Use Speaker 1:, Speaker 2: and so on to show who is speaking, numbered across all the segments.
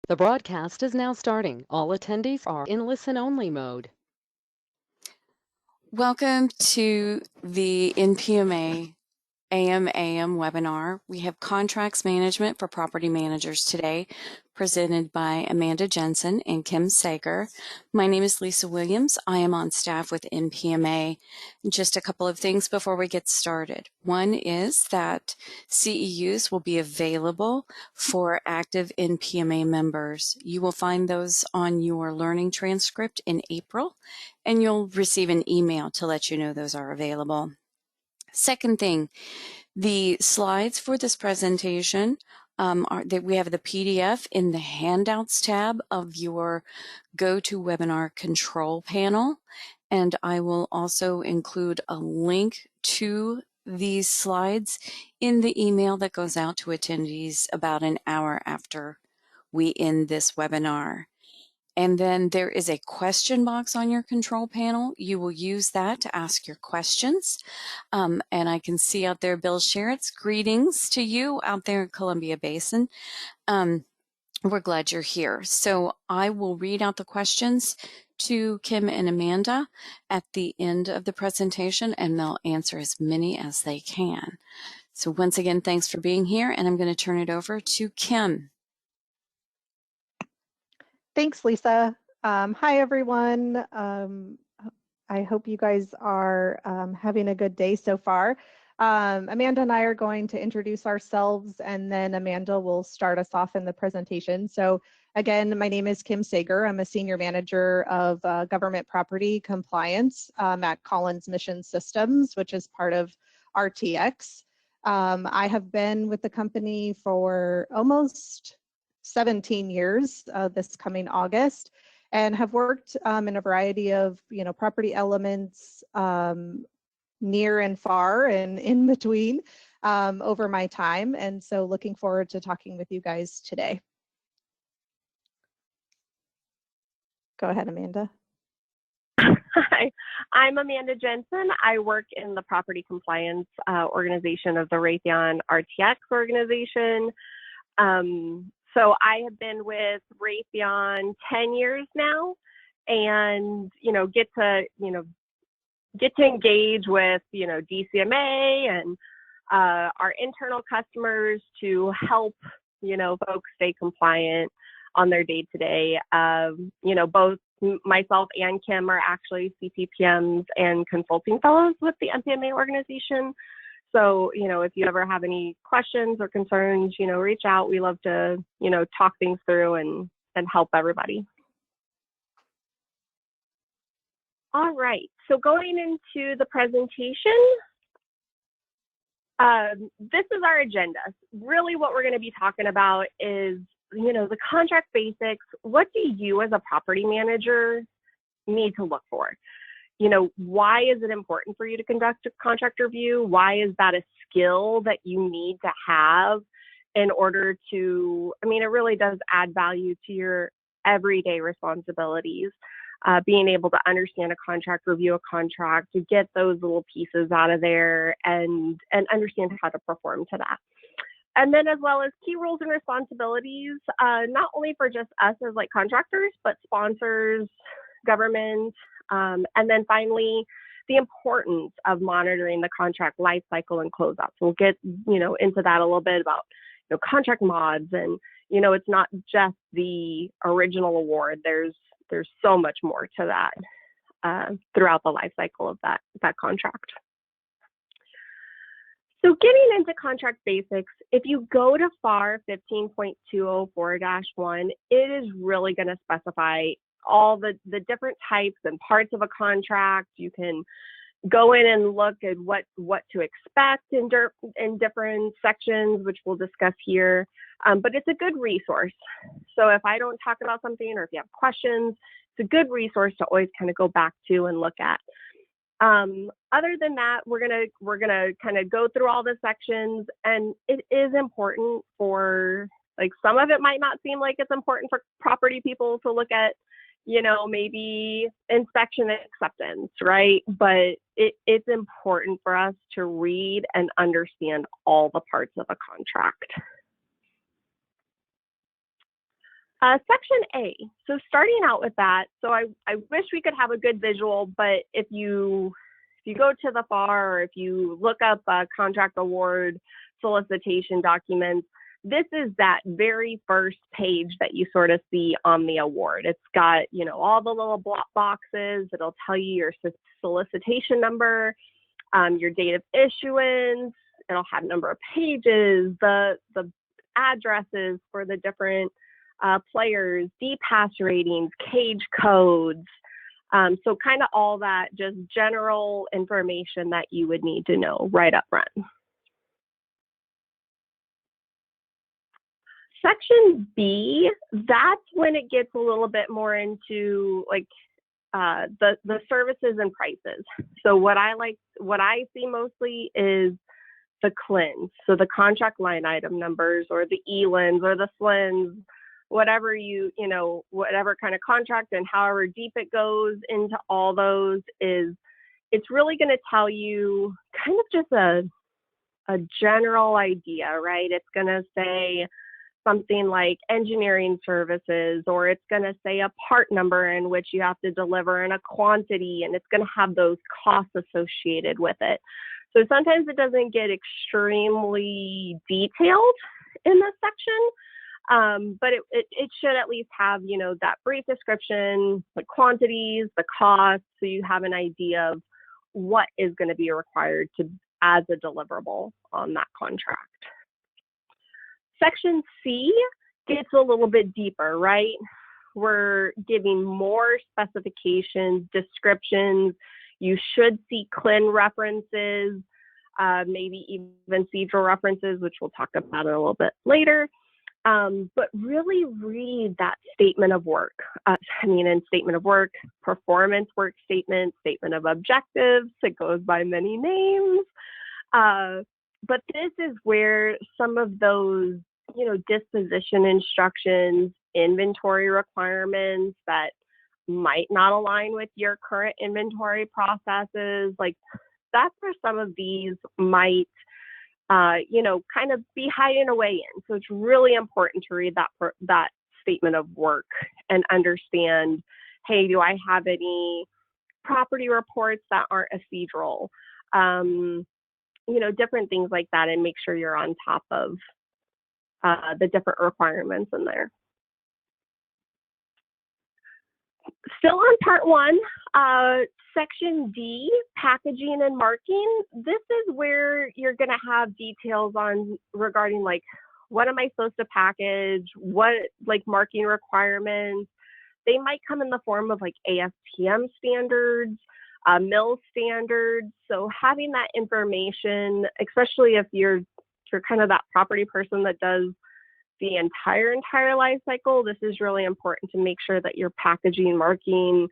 Speaker 1: The broadcast is now starting. All attendees are in listen-only mode.
Speaker 2: Welcome to the NPMA AMAM webinar. We have Contracts Management for Property Managers today, presented by Amanda Jensen and Kim Saeger. My name is Lisa Williams. I am on staff with NPMA. Just a couple of things before we get started. One is that CEUs will be available for active NPMA members. You will find those on your learning transcript in April, and you'll receive an email to let you know those are available. Second thing, the slides for this presentation are that we have the PDF in the handouts tab of your GoToWebinar control panel, and I will also include a link to these slides in the email that goes out to attendees about an hour after we end this webinar. And then there is a question box on your control panel. You will use that to ask your questions. And I can see out there Bill Sherritt's greetings to you out there in Columbia Basin. We're glad you're here. So I will read out the questions to Kim and Amanda at the end of the presentation, and they'll answer as many as they can. So once again, thanks for being here, and I'm going to turn it over to Kim.
Speaker 3: Thanks, Lisa. Hi, everyone. I hope you guys are having a good day so far. Amanda and I are going to introduce ourselves, and then Amanda will start us off in the presentation. So again, my name is Kim Saeger. I'm a Senior Manager of Government Property Compliance at Collins Mission Systems, which is part of RTX. I have been with the company for almost 17 years this coming August, and have worked in a variety of property elements near and far and in between over my time, and so looking forward to talking with you guys today. Go ahead, Amanda.
Speaker 4: Hi, I'm Amanda Jensen. I work in the property compliance organization of the Raytheon RTX organization. So I have been with Raytheon 10 years now, and get to engage with DCMA and our internal customers to help folks stay compliant on their day-to-day. Both myself and Kim are actually CPPMs and consulting fellows with the NPMA organization. So, if you ever have any questions or concerns, reach out. We love to, talk things through and help everybody. All right, so going into the presentation, this is our agenda. Really what we're going to be talking about is, the contract basics. What do you as a property manager need to look for? Why is it important for you to conduct a contract review? Why is that a skill that you need to have in order to, it really does add value to your everyday responsibilities. Being able to understand a contract, review a contract, to get those little pieces out of there and understand how to perform to that. And then as well as key roles and responsibilities, not only for just us as contractors, but sponsors, government, and then finally, the importance of monitoring the contract life cycle and closeouts. We'll get, into that a little bit about, contract mods, and, it's not just the original award. There's so much more to that throughout the life cycle of that contract. So getting into contract basics, if you go to FAR 15.204-1, it is really going to specify all the different types and parts of a contract. You can go in and look at what to expect in different sections, which we'll discuss here. But it's a good resource. So if I don't talk about something, or if you have questions, it's a good resource to always kind of go back to and look at. Other than that, we're gonna kind of go through all the sections, and it is important for, some of it might not seem like it's important for property people to look at, maybe inspection and acceptance, right? But it's important for us to read and understand all the parts of a contract. Section A. So starting out with that, so I wish we could have a good visual, but if you go to the FAR or if you look up contract award solicitation documents, this is that very first page that you sort of see on the award. It's got, you know, all the little block boxes. It'll tell you your solicitation number, your date of issuance. It'll have number of pages, the addresses for the different players, DPass ratings, cage codes. So kind of all that just general information that you would need to know right up front. Section B, that's when it gets a little bit more into like the services and prices. So what I see mostly is the CLINs, so the contract line item numbers or the ELINs or the SLINs, whatever whatever kind of contract and however deep it goes into all those it's really going to tell you kind of just a general idea, right? It's going to say something like engineering services, or it's going to say a part number in which you have to deliver and a quantity, and it's going to have those costs associated with it. So sometimes it doesn't get extremely detailed in this section, but it should at least have, you know, that brief description, the quantities, the costs, so you have an idea of what is going to be required as a deliverable on that contract. Section C gets a little bit deeper, right? We're giving more specifications, descriptions. You should see CLIN references, maybe even Saeger references, which we'll talk about in a little bit later. But really read that statement of work. In statement of work, performance work statement, statement of objectives. It goes by many names. But this is where some of those, you know, disposition instructions, inventory requirements that might not align with your current inventory processes, like that's where some of these might, kind of be hiding away in. So it's really important to read that statement of work and understand, hey, do I have any property reports that aren't procedural? Different things like that, and make sure you're on top of the different requirements in there. Still on part one, section D, packaging and marking. This is where you're going to have details regarding like, what am I supposed to package? What like marking requirements? They might come in the form of like ASTM standards, mill standards. So having that information, especially if you're kind of that property person that does the entire life cycle, this is really important to make sure that you're packaging, marking,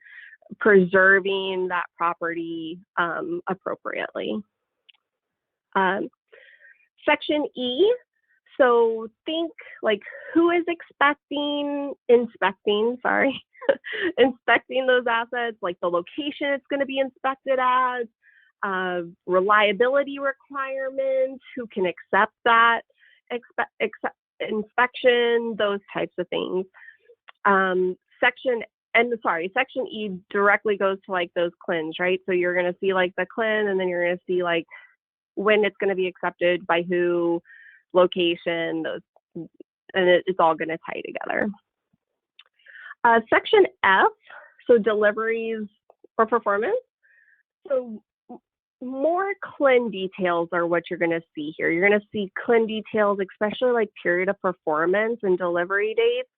Speaker 4: preserving that property appropriately. Section E, so think like who is inspecting those assets, like the location it's going to be inspected as, reliability requirements, who can accept that inspection, those types of things. Section E directly goes to like those CLINs, right? So you're going to see like the CLIN, and then you're going to see like when it's going to be accepted by who, location, those, and it's all going to tie together. Section F, so deliveries or performance. So more CLIN details are what you're going to see here. You're going to see CLIN details, especially like period of performance and delivery dates.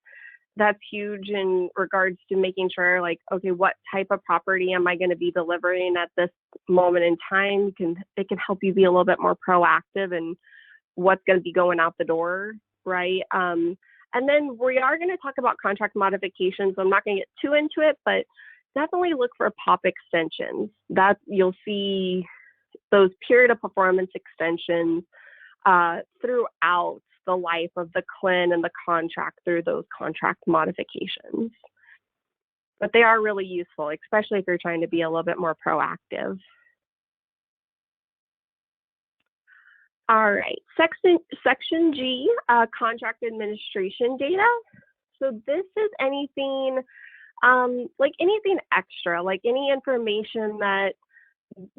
Speaker 4: That's huge in regards to making sure like, okay, what type of property am I going to be delivering at this moment in time? It can help you be a little bit more proactive in what's going to be going out the door, right? And then we are going to talk about contract modifications. I'm not going to get too into it, but definitely look for POP extensions. That you'll see those period of performance extensions throughout the life of the CLIN and the contract through those contract modifications. But they are really useful, especially if you're trying to be a little bit more proactive. All right, section G, contract administration data. So this is anything, like anything extra, like any information that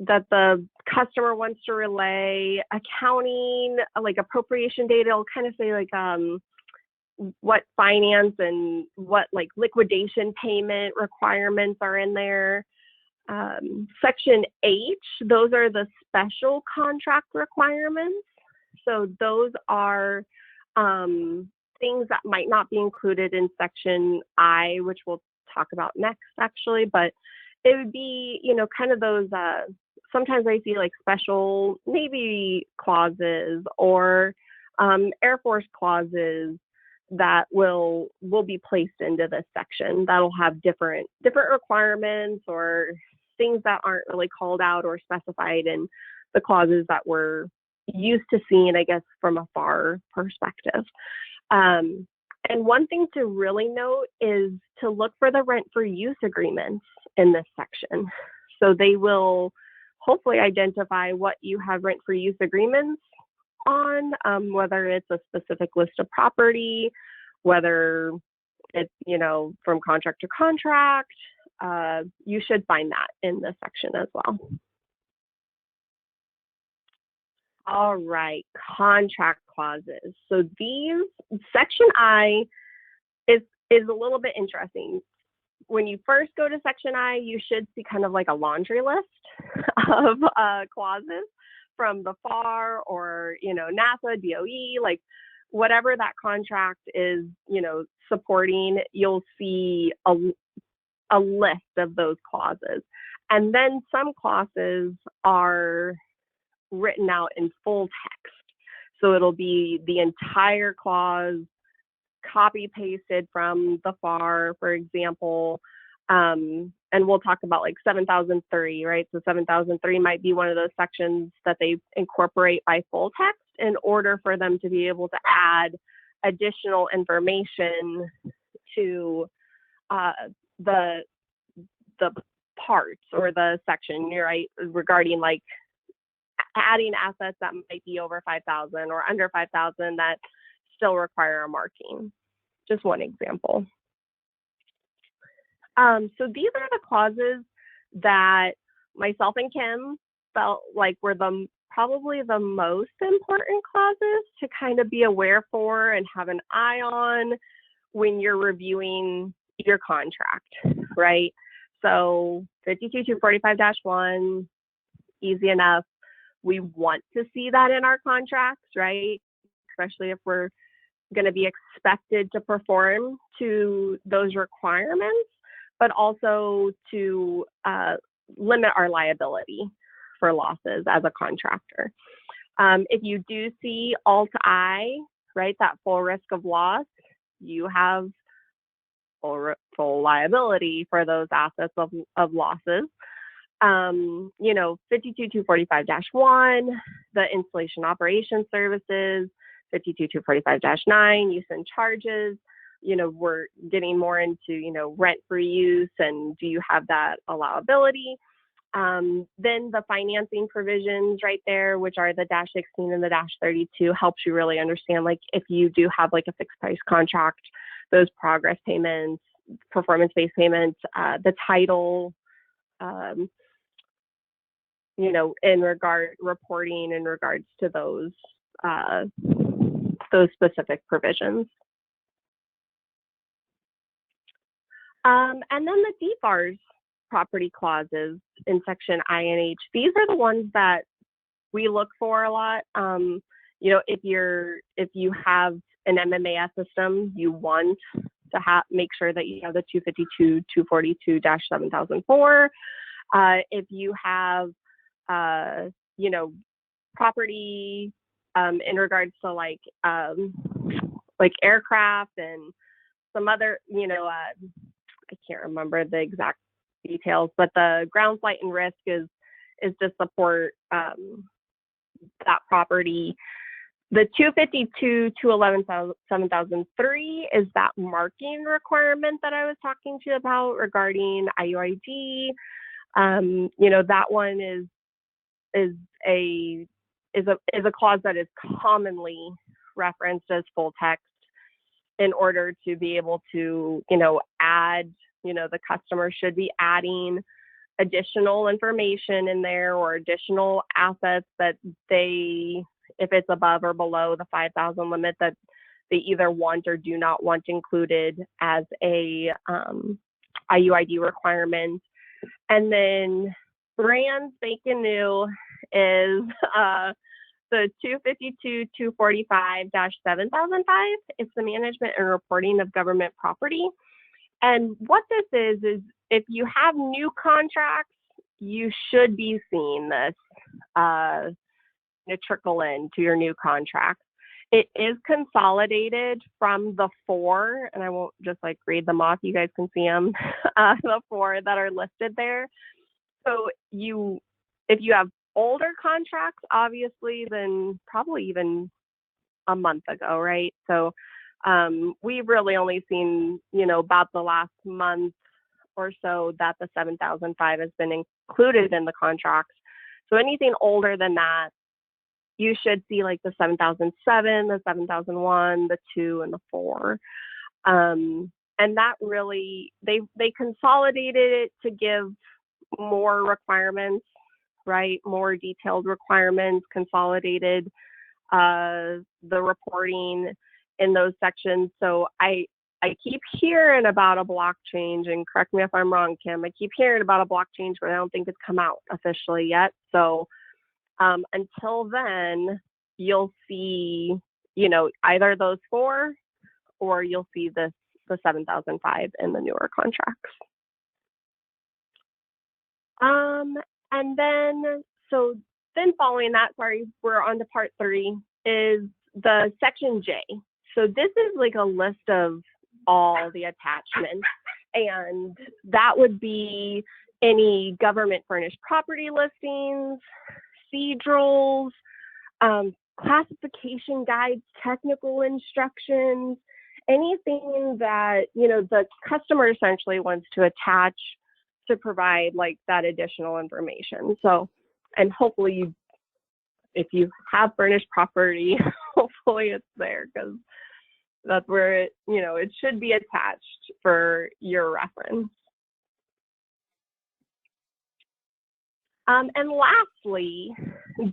Speaker 4: the customer wants to relay, accounting, like appropriation data. It'll kind of say like what finance and what like liquidation payment requirements are in there. Section H, those are the special contract requirements. So those are things that might not be included in Section I, which we'll talk about next actually, but it would be, you know, kind of those, sometimes I see like special Navy clauses or Air Force clauses that will be placed into this section that'll have different requirements or things that aren't really called out or specified in the clauses that we're used to seeing, I guess, from a FAR perspective. And one thing to really note is to look for the rent for use agreements in this section. So they will hopefully identify what you have rent for use agreements on, whether it's a specific list of property, whether it's, you know, from contract to contract. You should find that in this section as well. All right, contract clauses. So these, Section I is a little bit interesting. When you first go to Section I, you should see kind of like a laundry list of clauses from the FAR or, you know, NASA, DOE, like whatever that contract is, you know, supporting, you'll see a list of those clauses. And then some clauses are written out in full text. So it'll be the entire clause copy pasted from the FAR, for example. And we'll talk about like 7003, right? So 7003 might be one of those sections that they incorporate by full text in order for them to be able to add additional information to the parts or the section, you're right, regarding like adding assets that might be over 5,000 or under 5,000 that still require a marking. Just one example. So these are the clauses that myself and Kim felt like were probably the most important clauses to kind of be aware for and have an eye on when you're reviewing your contract, right? So 52245-1, easy enough. We want to see that in our contracts, right? Especially if we're going to be expected to perform to those requirements, but also to limit our liability for losses as a contractor. If you do see Alt I, right, that full risk of loss, you have full liability for those assets of losses. You know, 52245-1, the installation operation services, 52245-9, use and charges. You know, we're getting more into, you know, rent for use and do you have that allowability? Then the financing provisions right there, which are the -16 and the -32, helps you really understand, like, if you do have like a fixed price contract, those progress payments, performance-based payments, the title, you know, reporting in regards to those specific provisions. And then the DFARS property clauses in Section I and H. These are the ones that we look for a lot. You know, if you have an MMAS system, you want to make sure that you have the 252-242-7004. If you have, you know, property in regards to like aircraft and some other, you know, I can't remember the exact details, but the ground flight and risk is to support that property. The 252-211-7003 is that marking requirement that I was talking to you about regarding IUIG. You know, that one is a clause that is commonly referenced as full text. in order to be able to, add, the customer should be adding additional information in there or additional assets that they, if it's above or below the 5,000 limit, that they either want or do not want included as a IUID requirement. And then brand spanking new is the 252-245-7005. It's the management and reporting of government property. And what this is if you have new contracts, you should be seeing this trickle into your new contracts. It is consolidated from the 4, and I won't just read them off. You guys can see them, the 4 that are listed there. So if you have older contracts, obviously, then probably even a month ago, right? So we've really only seen, about the last month or so that the 7005 has been included in the contracts. So anything older than that, you should see the 7007, the 7001, the 2, and the 4. And that really, they consolidated it to give more requirements, right? More detailed requirements, consolidated the reporting in those sections. So I keep hearing about a block change, and correct me if I'm wrong, Kim, I keep hearing about a block change, but I don't think it's come out officially yet. So until then, you'll see, either those 4 or you'll see the 7005 in the newer contracts. And then following that, sorry, we're on to part 3, is the section J. So this is a list of all the attachments, and that would be any government furnished property listings, procedurals, classification guides, technical instructions, anything that, the customer essentially wants to attach to provide that additional information. So, and hopefully if you have furnished property, hopefully it's there, because that's where it, it should be attached for your reference. And lastly,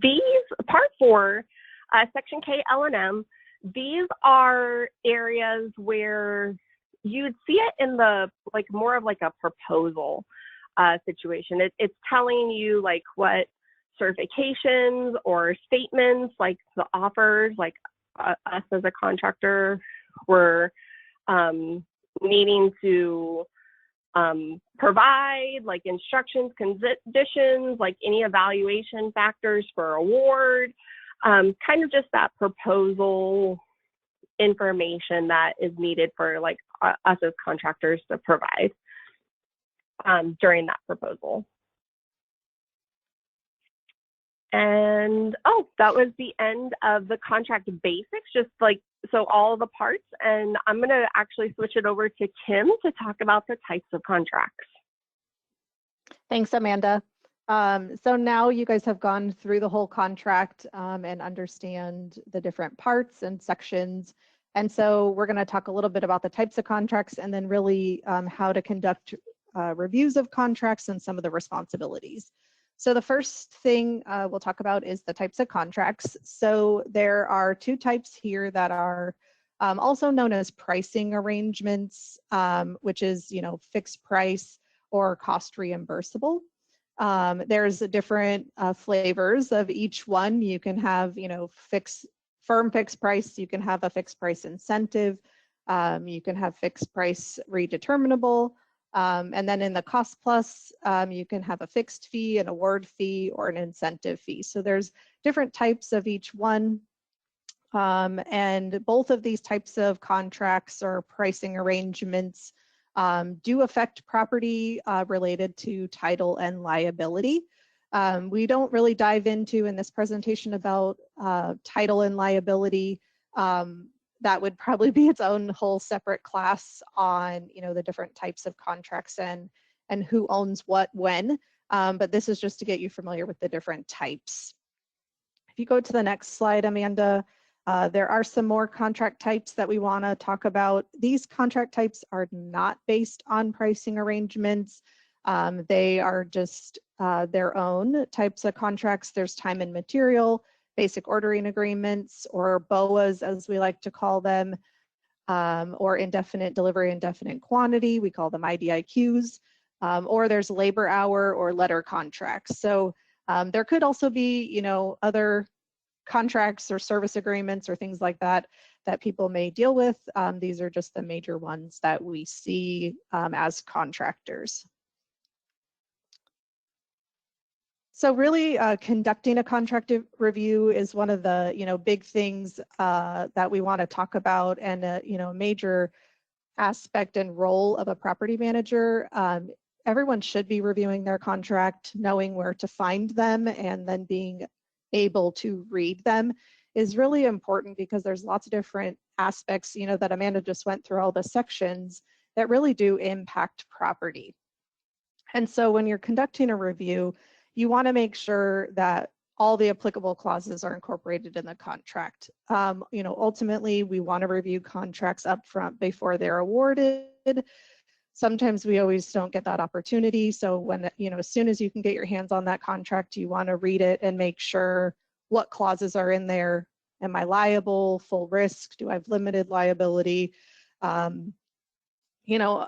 Speaker 4: these, part 4, section K, L, and M, these are areas where you'd see it in the, more of a proposal situation. It's telling you what certifications or statements, the offers, us as a contractor, we're needing to provide, instructions, conditions, any evaluation factors for award, kind of just that proposal information that is needed for us as contractors to provide during that proposal. And that was the end of the contract basics, just so all the parts. And I'm going to actually switch it over to Kim to talk about the types of contracts.
Speaker 3: Thanks, Amanda. So now you guys have gone through the whole contract and understand the different parts and sections. And so we're going to talk a little bit about the types of contracts, and then really how to conduct reviews of contracts and some of the responsibilities. So the first thing we'll talk about is the types of contracts. So there are 2 types here that are also known as pricing arrangements, which is, fixed price or cost reimbursable. There's different flavors of each one. You can have, firm fixed price. You can have a fixed price incentive. You can have fixed price redeterminable. And then in the cost plus, you can have a fixed fee, an award fee, or an incentive fee. So there's different types of each one. And both of these types of contracts or pricing arrangements do affect property related to title and liability. We don't really dive into in this presentation about title and liability. That would probably be its own whole separate class on, the different types of contracts and who owns what when. But this is just to get you familiar with the different types. If you go to the next slide, Amanda, There are some more contract types that we want to talk about. These contract types are not based on pricing arrangements. They are just their own types of contracts. There's time and material, basic ordering agreements, or BOAs as we like to call them, or indefinite delivery, indefinite quantity. We call them IDIQs, or there's labor hour or letter contracts. So there could also be, you know, other contracts or service agreements or things like that that people may deal with. These are just the major ones that we see as contractors. So really conducting a contract review is one of the, you know, big things that we want to talk about, and you know, major aspect and role of a property manager. Everyone should be reviewing their contract, knowing where to find them, and then being able to read them is really important, because there's lots of different aspects, you know, that Amanda just went through all the sections that really do impact property. And so when you're conducting a review, you want to make sure that all the applicable clauses are incorporated in the contract. You know, ultimately, we want to review contracts up front before they're awarded. Sometimes we always don't get that opportunity. So when, you know, as soon as you can get your hands on that contract, you want to read it and make sure what clauses are in there. Am I liable, full risk? Do I have limited liability? You know,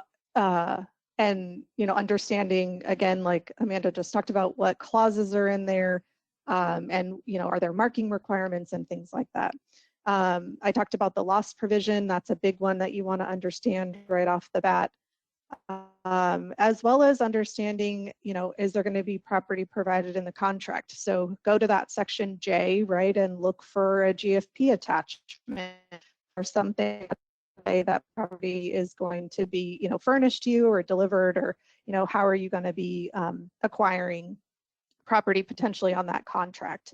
Speaker 3: and, you know, understanding, again, like Amanda just talked about, what clauses are in there, and, you know, are there marking requirements and things like that. I talked about the loss provision. That's a big one that you want to understand right off the bat. As well as understanding, you know, is there going to be property provided in the contract? So go to that section J, right, and look for a GFP attachment or something that property is going to be, you know, furnished to you or delivered, or, you know, how are you going to be acquiring property potentially on that contract.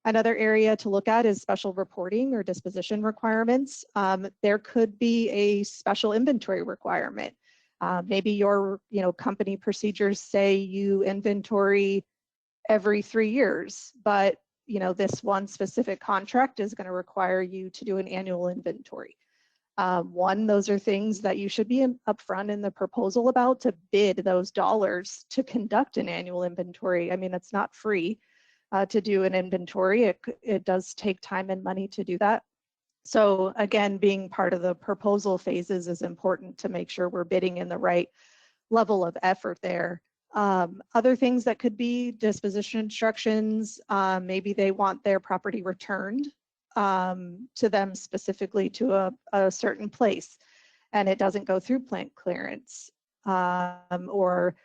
Speaker 3: Another area to look at is special reporting or disposition requirements. There could be a special inventory requirement. Maybe your, you know, company procedures say you inventory every 3 years, but, you know, this one specific contract is going to require you to do an annual inventory. Those are things that you should be upfront in the proposal about, to bid those dollars to conduct an annual inventory. I mean, it's not free to do an inventory. It does take time and money to do that. So again, being part of the proposal phases is important to make sure we're bidding in the right level of effort there. Other things that could be disposition instructions, maybe they want their property returned to them specifically to a certain place, and it doesn't go through plant clearance, or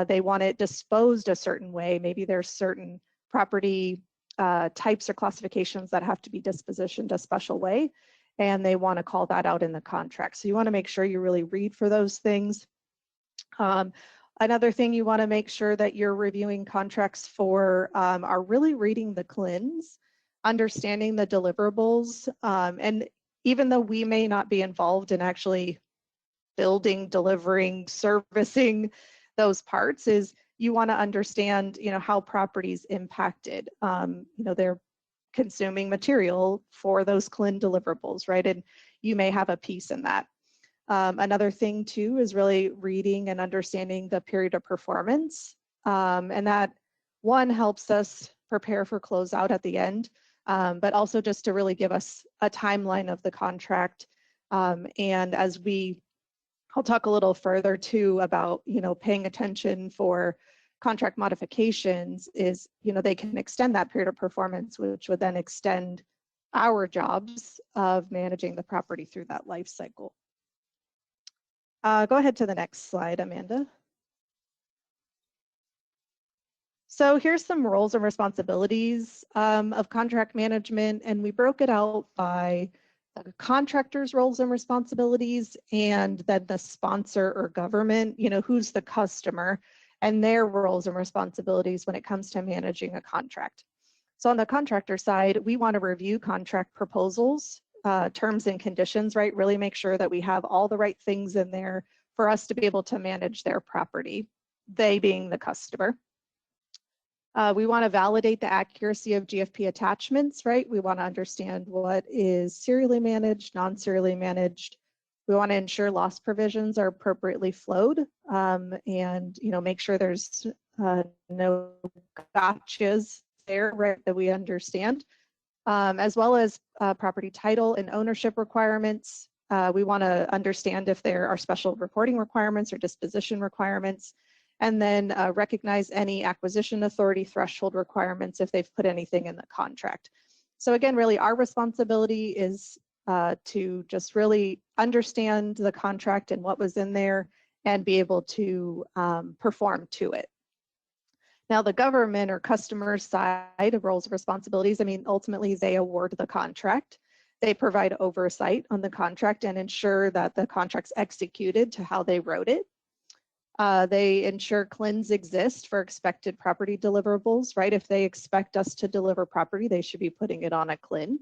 Speaker 3: they want it disposed a certain way. Maybe there's certain property types or classifications that have to be dispositioned a special way, and they want to call that out in the contract. So you want to make sure you really read for those things. Another thing you want to make sure that you're reviewing contracts for are really reading the CLINs, understanding the deliverables, and even though we may not be involved in actually building, delivering, servicing those parts, is you want to understand, you know, how property's impacted. You know, they're consuming material for those CLIN deliverables, right? And you may have a piece in that. Another thing too is really reading and understanding the period of performance, and that one helps us prepare for closeout at the end, but also just to really give us a timeline of the contract. And as I'll talk a little further too about, you know, paying attention for contract modifications, is, you know, they can extend that period of performance, which would then extend our jobs of managing the property through that life cycle. Go ahead to the next slide, Amanda. So here's some roles and responsibilities of contract management, and we broke it out by the contractor's roles and responsibilities, and then the sponsor or government, you know, who's the customer, and their roles and responsibilities when it comes to managing a contract. So on the contractor side, we want to review contract proposals, terms and conditions, right? Really make sure that we have all the right things in there for us to be able to manage their property, they being the customer. We want to validate the accuracy of GFP attachments, right? We want to understand what is serially managed, non-serially managed. We want to ensure loss provisions are appropriately flowed, and make sure there's no gotchas there, right, that we understand, as well as property title and ownership requirements. We want to understand if there are special reporting requirements or disposition requirements, and then recognize any acquisition authority threshold requirements if they've put anything in the contract. So again, really our responsibility is to just really understand the contract and what was in there and be able to perform to it. Now, the government or customer side of roles and responsibilities, I mean, ultimately they award the contract. They provide oversight on the contract and ensure that the contract's executed to how they wrote it. They ensure CLINs exist for expected property deliverables, right? If they expect us to deliver property, they should be putting it on a CLIN.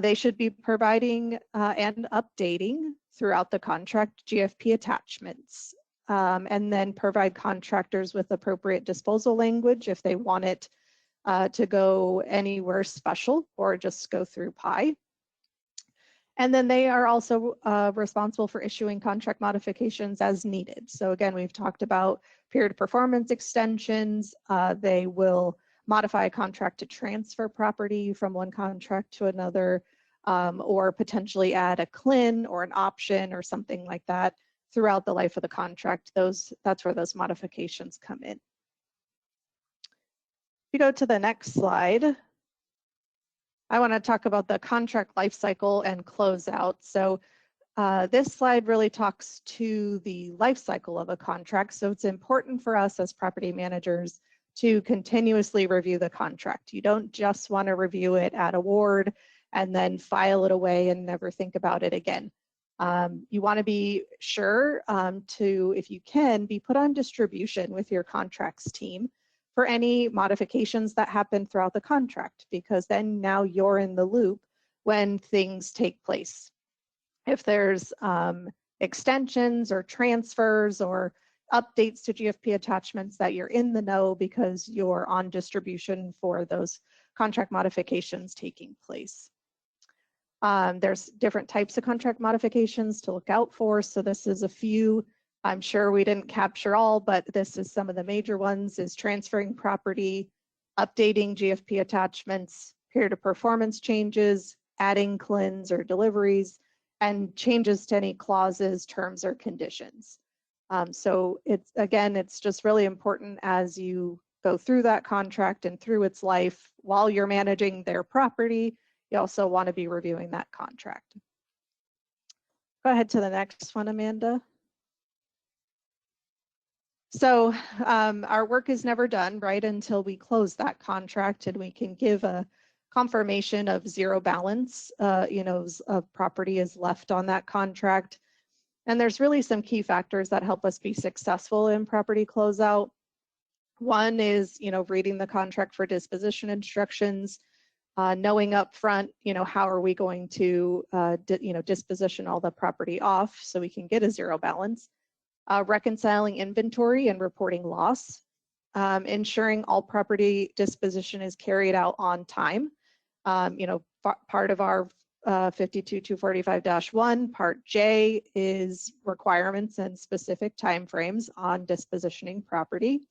Speaker 3: They should be providing and updating throughout the contract GFP attachments, and then provide contractors with appropriate disposal language if they want it to go anywhere special or just go through PI. And then they are also responsible for issuing contract modifications as needed. So again, we've talked about period performance extensions. They will modify a contract to transfer property from one contract to another, or potentially add a CLIN or an option or something like that throughout the life of the contract. That's where those modifications come in. If you go to the next slide, I want to talk about the contract life cycle and closeout. So this slide really talks to the life cycle of a contract. So it's important for us as property managers to continuously review the contract. You don't just want to review it at award and then file it away and never think about it again. You want to be sure to, if you can, be put on distribution with your contracts team for any modifications that happen throughout the contract, because then now you're in the loop when things take place. If there's extensions or transfers or updates to GFP attachments, that you're in the know because you're on distribution for those contract modifications taking place. There's different types of contract modifications to look out for. So this is a few. I'm sure we didn't capture all, but this is some of the major ones: is transferring property, updating GFP attachments, period of performance changes, adding CLINs or deliveries, and changes to any clauses, terms, or conditions. So it's just really important as you go through that contract and through its life, while you're managing their property, you also want to be reviewing that contract. Go ahead to the next one, Amanda. So our work is never done, right, until we close that contract and we can give a confirmation of zero balance, of property is left on that contract. And there's really some key factors that help us be successful in property closeout. One is, reading the contract for disposition instructions, knowing up front, how are we going to, disposition all the property off so we can get a zero balance. Reconciling inventory and reporting loss, ensuring all property disposition is carried out on time. Part of our 52245-1, Part J, is requirements and specific timeframes on dispositioning property.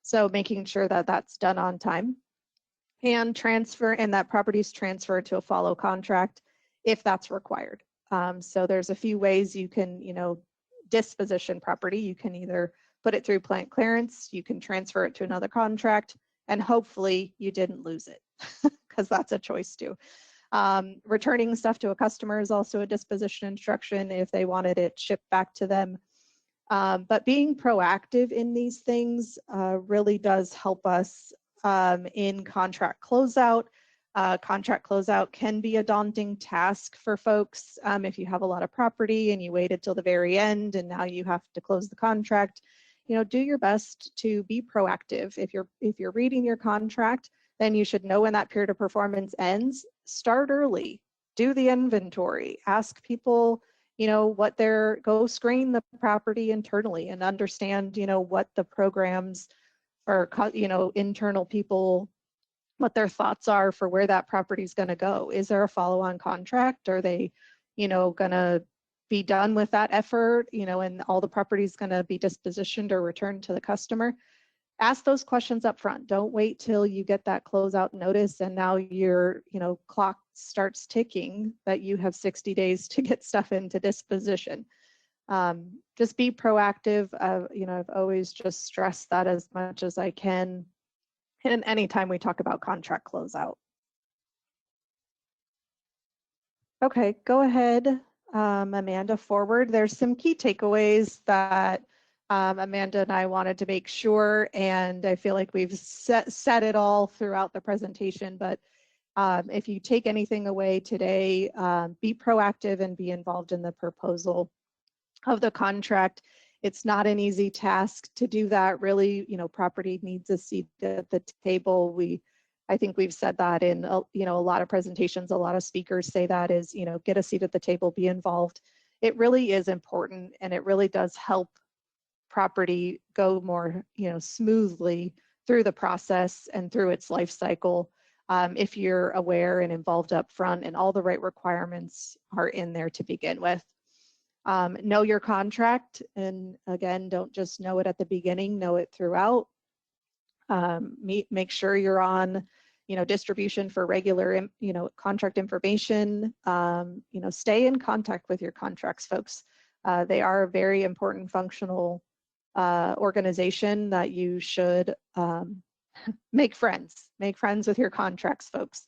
Speaker 3: So making sure that that's done on time, and that property's transferred to a follow contract if that's required. So there's a few ways you can, disposition property. You can either put it through plant clearance, you can transfer it to another contract, and hopefully you didn't lose it, because that's a choice too. Returning stuff to a customer is also a disposition instruction if they wanted it shipped back to them. But being proactive in these things really does help us in contract closeout. Contract closeout can be a daunting task for folks if you have a lot of property and you waited till the very end and now you have to close the contract. Do your best to be proactive. If you're reading your contract, then you should know when that period of performance ends. Start early, do the inventory, ask people, go screen the property internally and understand, what the programs or internal people, what their thoughts are for where that property is going to go. Is there a follow-on contract? Are they, going to be done with that effort, and all the property is going to be dispositioned or returned to the customer? Ask those questions up front. Don't wait till you get that closeout notice and now your, clock starts ticking that you have 60 days to get stuff into disposition. Just be proactive. I've always just stressed that as much as I can. And anytime we talk about contract closeout. Okay, go ahead, Amanda, forward. There's some key takeaways that Amanda and I wanted to make sure, and I feel like we've said it all throughout the presentation, but if you take anything away today, be proactive and be involved in the proposal of the contract. It's not an easy task to do that. Really, property needs a seat at the table. I think we've said that in a lot of presentations. A lot of speakers say that is, get a seat at the table, be involved. It really is important, and it really does help property go more, smoothly through the process and through its life cycle. If you're aware and involved up front and all the right requirements are in there to begin with. Know your contract, and again, don't just know it at the beginning, know it throughout. Make sure you're on, distribution for regular, contract information. Stay in contact with your contracts folks. They are a very important functional organization that you should make friends with your contracts folks.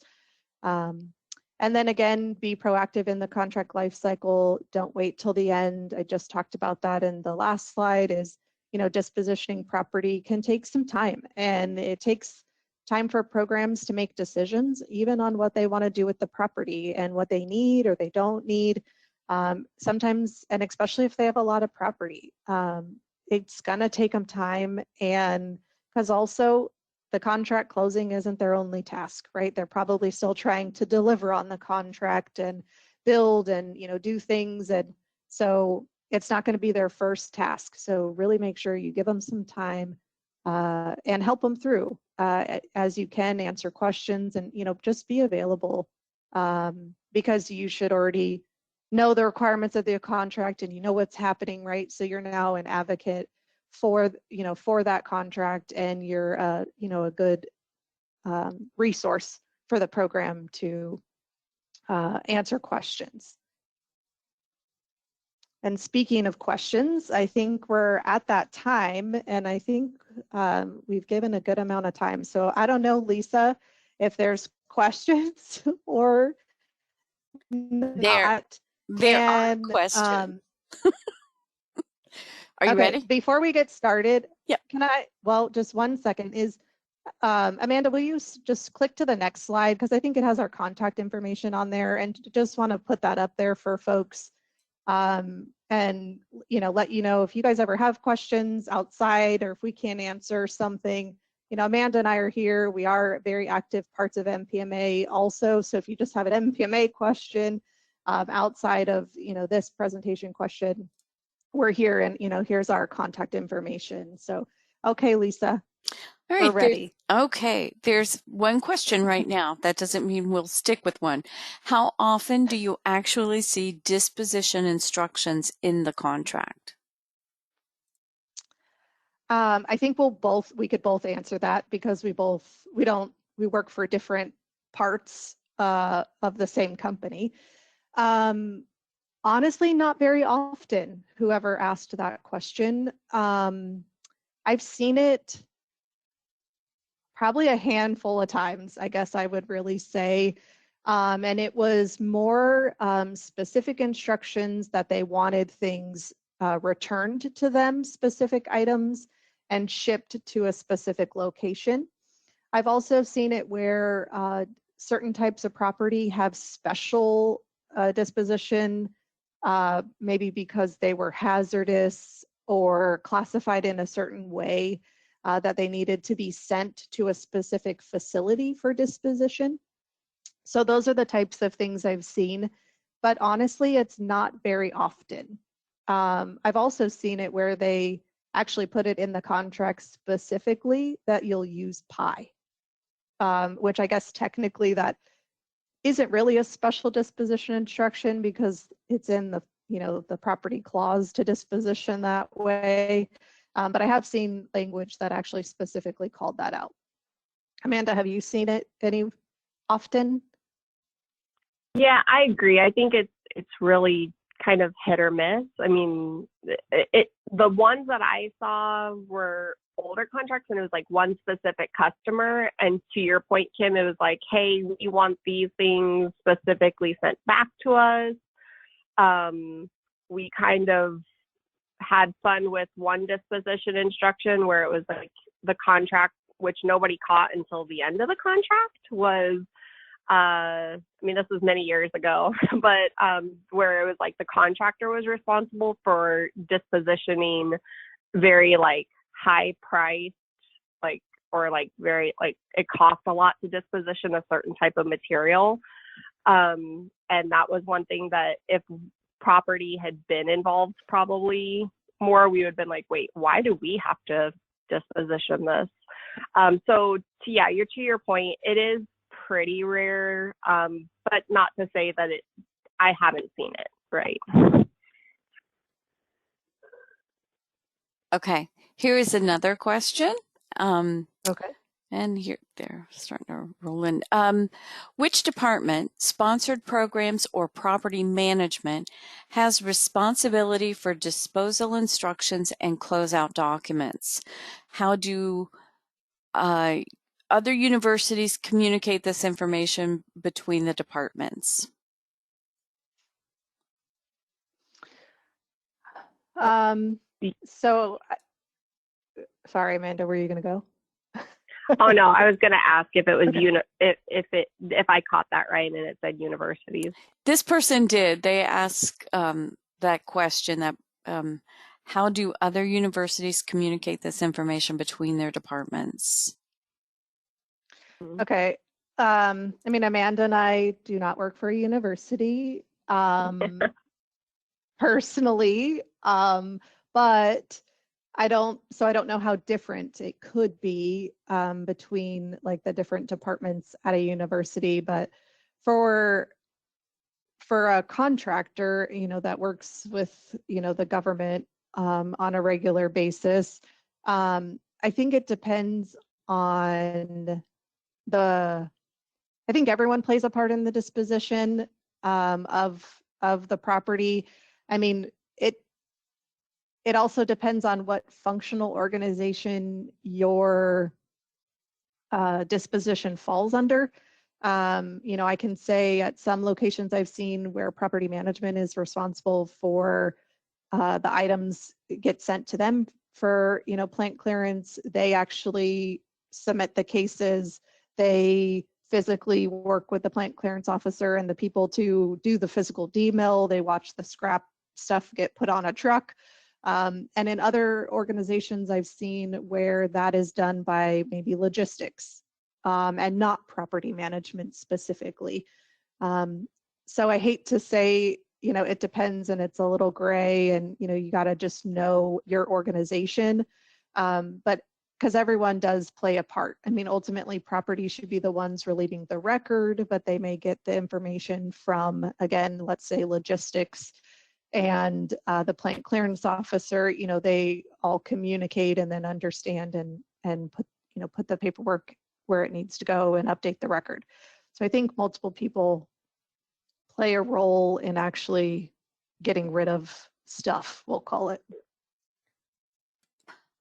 Speaker 3: And then again, be proactive in the contract life cycle. Don't wait till the end. I just talked about that in the last slide. Is, dispositioning property can take some time, and it takes time for programs to make decisions, even on what they want to do with the property and what they need or they don't need. Sometimes, and especially if they have a lot of property, it's going to take them time, and because also the contract closing isn't their only task, right? They're probably still trying to deliver on the contract and build and, do things. And so it's not going to be their first task. So really make sure you give them some time and help them through as you can, answer questions, and, just be available because you should already know the requirements of the contract and what's happening, right? So you're now an advocate for that contract, and you're a good resource for the program to answer questions. And speaking of questions, I think we're at that time, and I think we've given a good amount of time. So I don't know, Lisa, if there's questions or not.
Speaker 2: There are questions. Are you ready?
Speaker 3: Before we get started,
Speaker 2: yeah.
Speaker 3: Just 1 second, Amanda, will you just click to the next slide? Because I think it has our contact information on there, and just want to put that up there for folks. And, let you know if you guys ever have questions outside, or if we can't answer something. Amanda and I are here. We are very active parts of MPMA also. So if you just have an MPMA question outside of, this presentation question, we're here, and here's our contact information. So, okay, Lisa,
Speaker 2: all right,
Speaker 3: we're ready.
Speaker 2: There's one question right now. That doesn't mean we'll stick with one. How often do you actually see disposition instructions in the contract?
Speaker 3: I think we could both answer that, because we work for different parts of the same company. Honestly, not very often, whoever asked that question. I've seen it probably a handful of times, I guess I would really say. And it was more specific instructions that they wanted things returned to them, specific items, and shipped to a specific location. I've also seen it where certain types of property have special disposition, maybe because they were hazardous or classified in a certain way that they needed to be sent to a specific facility for disposition. So those are the types of things I've seen, but honestly, it's not very often. I've also seen it where they actually put it in the contract specifically that you'll use PI, which I guess technically that isn't really a special disposition instruction because it's in the, the property clause to disposition that way. But I have seen language that actually specifically called that out. Amanda, have you seen it any often?
Speaker 4: Yeah, I agree. I think it's really kind of hit or miss. I mean, the ones that I saw were older contracts, and it was like one specific customer. And to your point, Kim, it was like, hey, we want these things specifically sent back to us. We kind of had fun with one disposition instruction where it was like the contract, which nobody caught until the end of the contract, was I mean, this was many years ago, but where it was like the contractor was responsible for dispositioning very like high priced, like, or like very like it costs a lot to disposition a certain type of material. And that was one thing that if property had been involved probably more, we would have been like, wait, why do we have to disposition this? So to your point, it is pretty rare, but not to say that I haven't seen it, right?
Speaker 2: Okay, here is another question.
Speaker 3: Okay.
Speaker 2: And here, they're starting to roll in. Which department, sponsored programs, or property management has responsibility for disposal instructions and closeout documents? How do other universities communicate this information between the departments?
Speaker 3: So, sorry, Amanda, where are you going to go?
Speaker 4: Oh no, I was going to ask if it was if I caught that right and it said universities.
Speaker 2: This person did. They asked that question, that how do other universities communicate this information between their departments?
Speaker 3: Okay. I mean, Amanda and I do not work for a university personally, but I don't know how different it could be between like the different departments at a university. But for a contractor, that works with, the government on a regular basis, I think it depends on I think everyone plays a part in the disposition of the property. I mean, it also depends on what functional organization your disposition falls under. I can say at some locations I've seen where property management is responsible for the items get sent to them for, plant clearance. They actually submit the cases. They physically work with the plant clearance officer and the people to do the physical demill. They watch the scrap stuff get put on a truck. And in other organizations I've seen where that is done by maybe logistics and not property management specifically. So I hate to say, it depends and it's a little gray and, you got to just know your organization. But because everyone does play a part. I mean, ultimately property should be the ones relating the record, but they may get the information from, again, let's say logistics and the plant clearance officer. They all communicate and then understand and put the paperwork where it needs to go and update the record. So I think multiple people play a role in actually getting rid of stuff, we'll call it.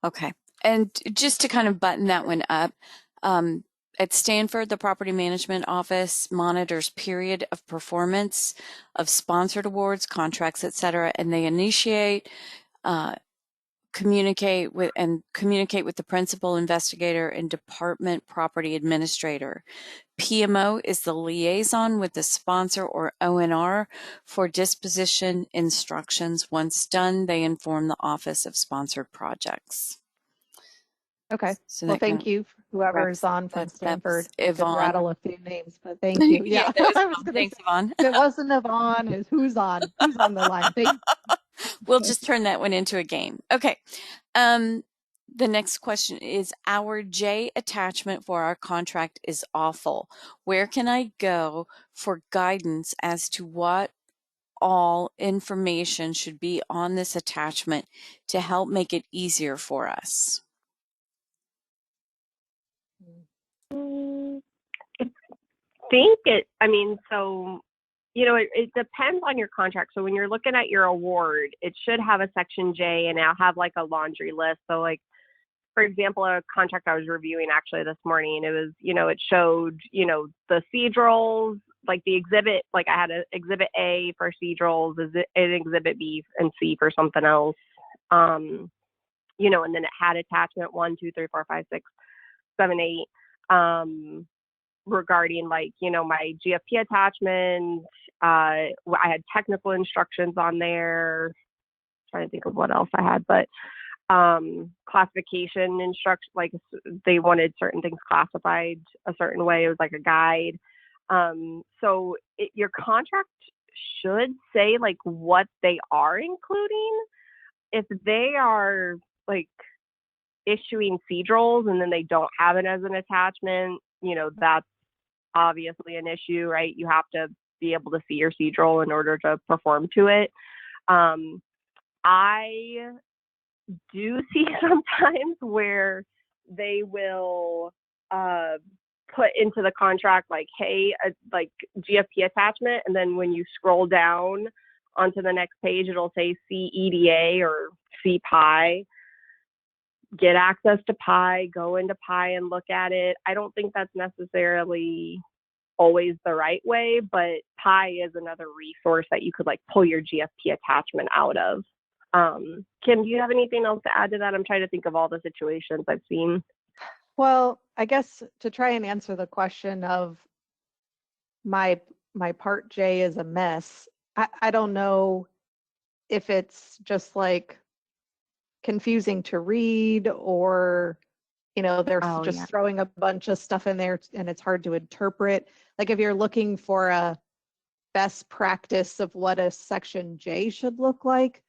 Speaker 2: Okay. And just to kind of button that one up, at Stanford, the Property Management Office monitors period of performance of sponsored awards, contracts, et cetera, and they initiate, communicate with the principal investigator and department property administrator. PMO is the liaison with the sponsor or ONR for disposition instructions. Once done, they inform the Office of Sponsored Projects.
Speaker 3: Okay.
Speaker 2: So
Speaker 3: well, thank you, whoever's on from Stanford. I did rattle a few names, but thank you. Yeah,
Speaker 2: thanks, Yvonne.
Speaker 3: If it wasn't Yvonne, is who's on the line? Thank you.
Speaker 2: We'll just turn that one into a game. Okay. The next question is, our J attachment for our contract is awful. Where can I go for guidance as to what all information should be on this attachment to help make it easier for us?
Speaker 4: So, it depends on your contract. So when you're looking at your award, it should have a section J and it'll have like a laundry list. So like, for example, a contract I was reviewing actually this morning, it was, it showed, the Seadrels, like the exhibit, like I had an exhibit A for Seadrels, an exhibit B and C for something else. And then it had attachment 1, 2, 3, 4, 5, 6, 7, 8, regarding like, my GFP attachment. I had technical instructions on there. Trying to think of what else I had, but classification instructions, like they wanted certain things classified a certain way. It was like a guide. So your contract should say like what they are including. If they are like issuing Seadrels and then they don't have it as an attachment, that's obviously an issue, right? You have to be able to see your Seadrel in order to perform to it. I do see sometimes where they will put into the contract like, hey, like GFP attachment, and then when you scroll down onto the next page, it'll say see EDA or see Pi. Get access to Pi, go into Pi and look at it. I don't think that's necessarily always the right way, but Pi is another resource that you could like pull your GFP attachment out of. Kim, do you have anything else to add to that? I'm trying to think of all the situations I've seen.
Speaker 3: Well, I guess to try and answer the question of my part J is a mess, I don't know if it's just like confusing to read, or they're just throwing a bunch of stuff in there and it's hard to interpret. Like if you're looking for a best practice of what a section J should look like,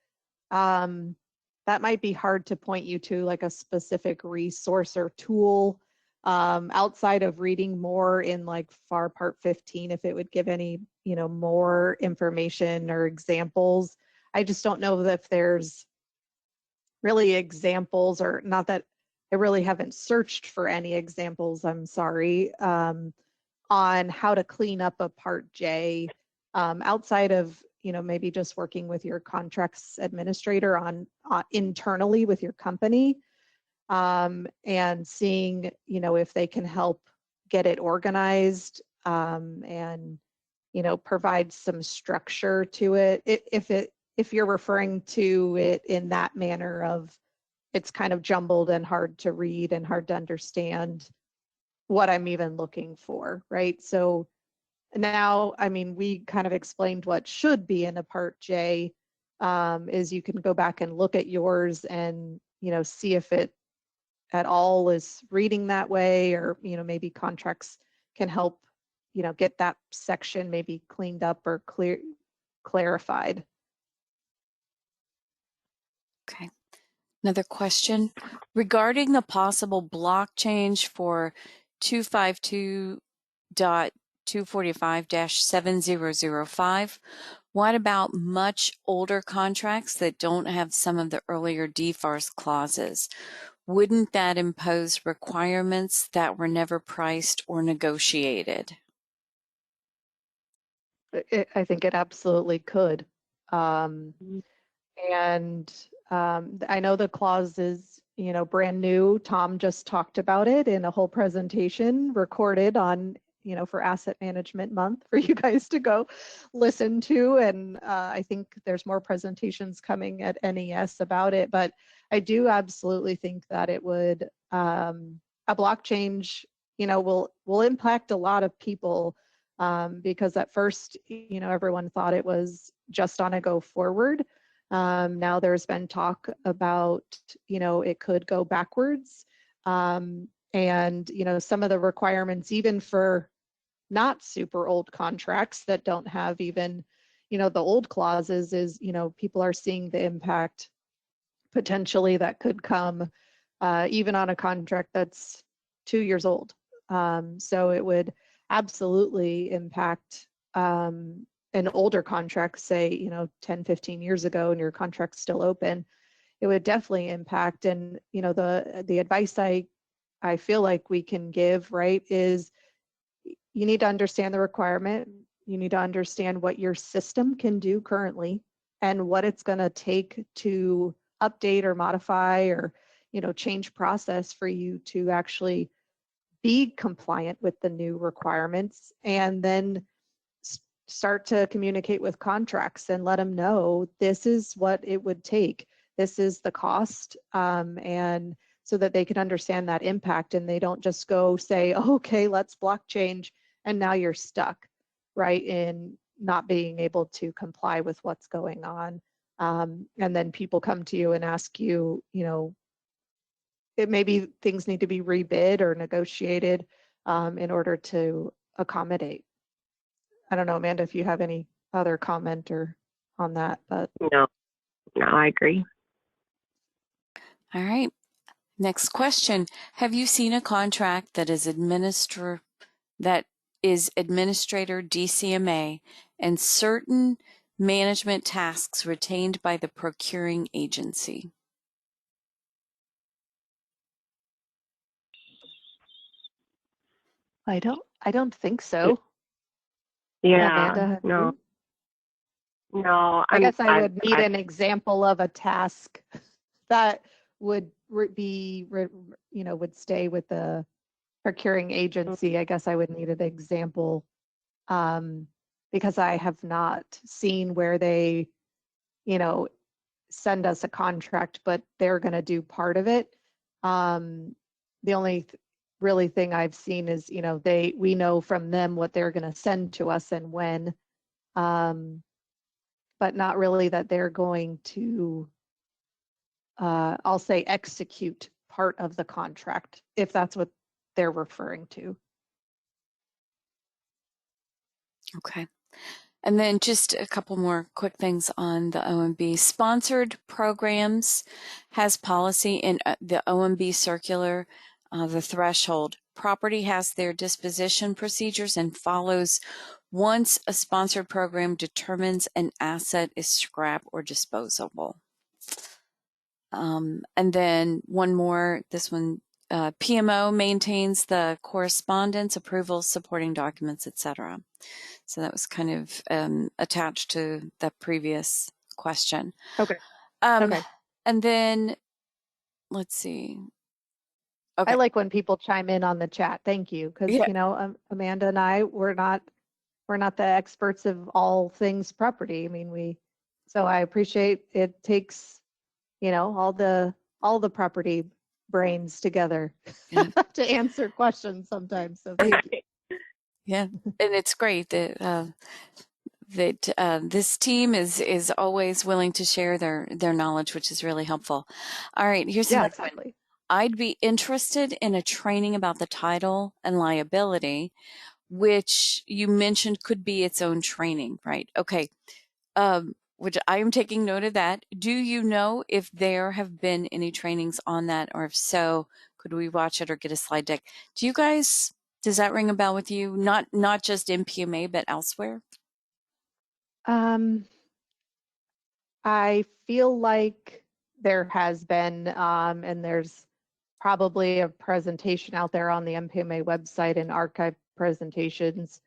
Speaker 3: that might be hard to point you to like a specific resource or tool outside of reading more in like FAR Part 15, if it would give any more information or examples. I just don't know if there's really examples, or not that I really haven't searched for any examples, I'm sorry, on how to clean up a Part J outside of maybe just working with your contracts administrator on internally with your company, and seeing if they can help get it organized, and provide some structure to it. If you're referring to it in that manner of it's kind of jumbled and hard to read and hard to understand what I'm even looking for, right? So now, we kind of explained what should be in a Part J, is you can go back and look at yours and, see if it at all is reading that way, or, maybe contracts can help, get that section maybe cleaned up or clarified.
Speaker 2: Okay. Another question regarding the possible block change for 252.245-7005. What about much older contracts that don't have some of the earlier DFARS clauses? Wouldn't that impose requirements that were never priced or negotiated?
Speaker 3: I think it absolutely could. And I know the clause is, brand new. Tom just talked about it in a whole presentation recorded on, for Asset Management Month for you guys to go listen to. And I think there's more presentations coming at NES about it. But I do absolutely think that it would, a block change, will impact a lot of people, because at first, everyone thought it was just on a go forward. Now there's been talk about, it could go backwards. And, some of the requirements, even for not super old contracts that don't have even, the old clauses is, people are seeing the impact potentially that could come even on a contract that's 2 years old. So it would absolutely impact an older contract, say, 10, 15 years ago, and your contract's still open. It would definitely impact. And, the advice I feel like we can give, right, is you need to understand the requirement. You need to understand what your system can do currently and what it's going to take to update or modify or, change process for you to actually be compliant with the new requirements, and then start to communicate with contracts and let them know this is what it would take. This is the cost, and so that they can understand that impact and they don't just go say, oh, okay, let's block change, and now you're stuck, right, in not being able to comply with what's going on. And then people come to you and ask you, it maybe things need to be rebid or negotiated in order to accommodate. I don't know, Amanda, if you have any other comment or on that, but
Speaker 4: No, I agree.
Speaker 2: All right. Next question. Have you seen a contract that is administrator DCMA and certain management tasks retained by the procuring agency?
Speaker 3: I don't think so.
Speaker 4: Yeah,
Speaker 3: Amanda,
Speaker 4: no, no.
Speaker 3: I guess I would need an example of a task that would would stay with the procuring agency. I guess I would need an example because I have not seen where they, send us a contract, but they're going to do part of it. The only really thing I've seen is, we know from them what they're going to send to us and when, but not really that they're going to, I'll say, execute part of the contract, if that's what they're referring to.
Speaker 2: Okay. And then just a couple more quick things on the OMB. Sponsored programs has policy in the OMB circular, the threshold. Property has their disposition procedures and follows once a sponsored program determines an asset is scrap or disposable. And then one more, this one, PMO maintains the correspondence, approvals, supporting documents, etc. So that was kind of attached to the previous question.
Speaker 3: Okay. Okay.
Speaker 2: And then let's see. Okay.
Speaker 3: I like when people chime in on the chat. Thank you, because Amanda and I, we're not the experts of all things property. I mean, so I appreciate it takes, all the property brains together to answer questions sometimes. So thank you.
Speaker 2: Yeah, and it's great that this team is always willing to share their knowledge, which is really helpful. All right, here's another one. I'd be interested in a training about the title and liability, which you mentioned could be its own training, right? Okay, which I am taking note of that. Do you know if there have been any trainings on that, or if so, could we watch it or get a slide deck? Does that ring a bell with you? Not just in PMA, but elsewhere?
Speaker 3: I feel like there has been, and there's probably a presentation out there on the MPMA website and archive presentations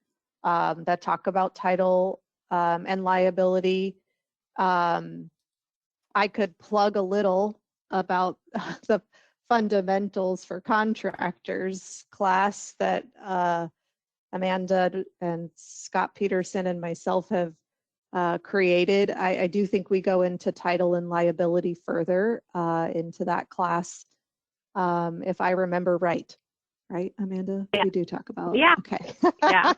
Speaker 3: that talk about title and liability. I could plug a little about the fundamentals for contractors class that Amanda and Scott Peterson and myself have created. I do think we go into title and liability further into that class. If I remember right, Amanda?
Speaker 4: Yeah.
Speaker 3: We do talk about.
Speaker 4: Yeah.
Speaker 3: Okay.
Speaker 4: Yeah.